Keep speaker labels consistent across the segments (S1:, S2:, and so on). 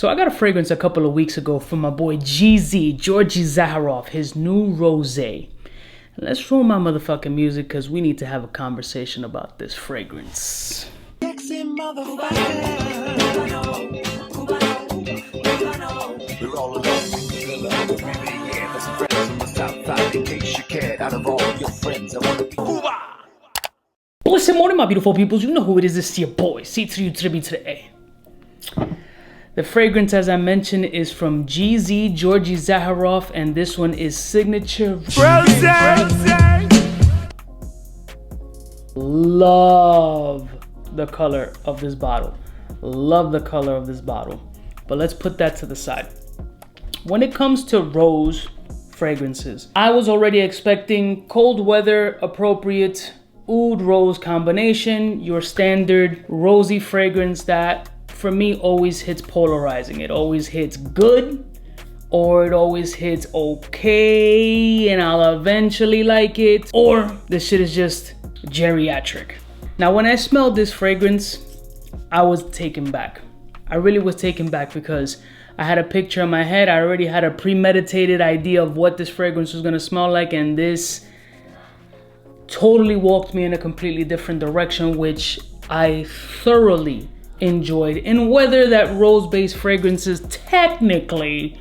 S1: So I got a fragrance a couple of weeks ago from my boy GZ, Georgy Zaharoff, his new Rosé. Let's roll my motherfucking music because we need to have a conversation about this fragrance. Blessed morning, my beautiful peoples. You know who it is. It's your boy, C to U to the B to the A. The fragrance, as I mentioned, is from GZ, Georgy Zaharoff, and this one is Signature Rosé. Love the color of this bottle. Love the color of this bottle. But let's put that to the side. When it comes to rose fragrances, I was already expecting cold weather appropriate oud rose combination, your standard rosy fragrance that for me always hits polarizing. It always hits good or it always hits okay and I'll eventually like it, or this shit is just geriatric. Now when I smelled this fragrance, I was taken back. I really was taken back because I had a picture in my head. I already had a premeditated idea of what this fragrance was gonna smell like, and this totally walked me in a completely different direction, which I thoroughly enjoyed. And whether that rose-based fragrances technically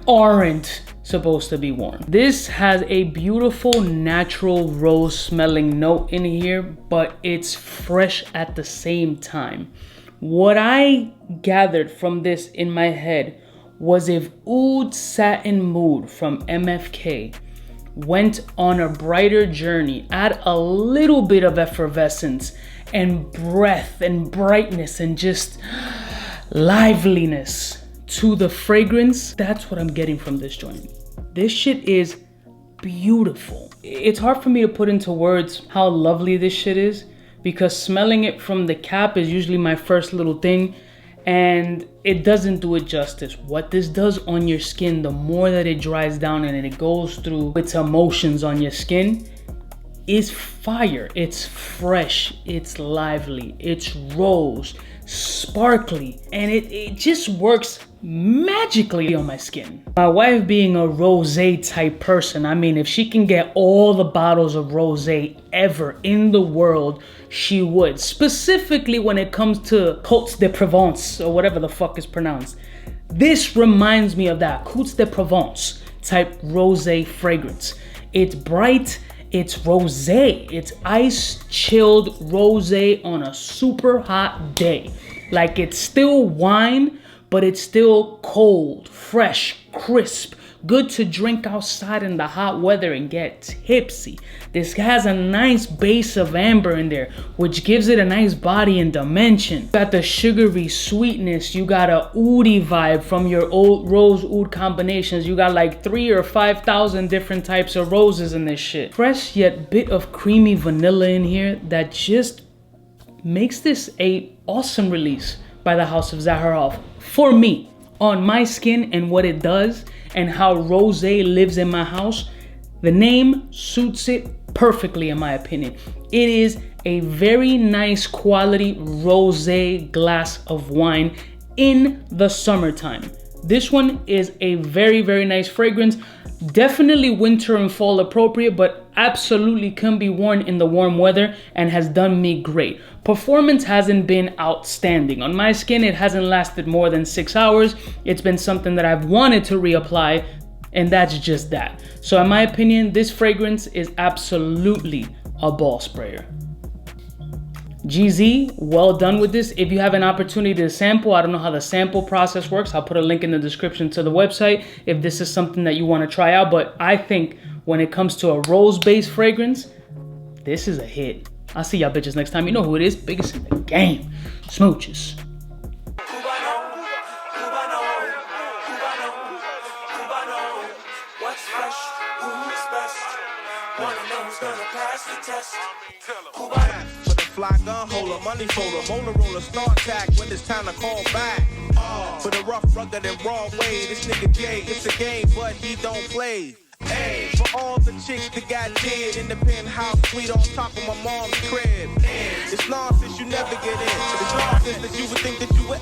S1: aren't supposed to be worn. This has a beautiful natural rose smelling note in here, but it's fresh at the same time. What I gathered from this in my head was if Oud Satin Mood from MFK went on a brighter journey, add a little bit of effervescence and breath and brightness and just liveliness to the fragrance, that's what I'm getting from this joint. This shit is beautiful. It's hard for me to put into words how lovely this shit is because smelling it from the cap is usually my first little thing and it doesn't do it justice. What this does on your skin, the more that it dries down and it goes through its emotions on your skin, is fire. It's fresh, it's lively, it's rose, sparkly, and it just works magically on my skin. My wife being a rosé type person, I mean, if she can get all the bottles of rosé ever in the world, she would. Specifically when it comes to Côtes de Provence, or whatever the fuck is pronounced. This reminds me of that Côtes de Provence type rosé fragrance. It's bright, it's rosé, it's ice chilled rosé on a super hot day. Like it's still wine, but it's still cold, fresh, crisp, good to drink outside in the hot weather and get tipsy. This has a nice base of amber in there, which gives it a nice body and dimension. You got the sugary sweetness, you got a oudi vibe from your old rose oud combinations. You got like 3,000 or 5,000 different types of roses in this shit. Fresh yet bit of creamy vanilla in here that just makes this a awesome release by the House of Zaharoff. For me, on my skin and what it does and how rosé lives in my house, the name suits it perfectly in my opinion. It is a very nice quality rosé glass of wine in the summertime. This one is a very, very nice fragrance. Definitely winter and fall appropriate, but absolutely can be worn in the warm weather and has done me great. Performance hasn't been outstanding. On my skin, it hasn't lasted more than 6 hours. It's been something that I've wanted to reapply, and that's just that. So in my opinion, this fragrance is absolutely a ball sprayer. GZ, well done with this. If you have an opportunity to sample, I don't know how the sample process works. I'll put a link in the description to the website if this is something that you want to try out. But I think when it comes to a rose-based fragrance, this is a hit. I'll see y'all bitches next time. You know who it is. Biggest in the game. Smooches.
S2: What's fresh? Who's best? One of them's gonna pass the test. For the fly gun holder, money folder, motor roller, start tag when it's time to call back. For the rough, rugged, and raw way, this nigga Jay, it's a game, but he don't play. Hey, for all the chicks that got dead in the penthouse suite on top of my mom's crib. It's nonsense you never get in. It's nonsense that you would think that you would.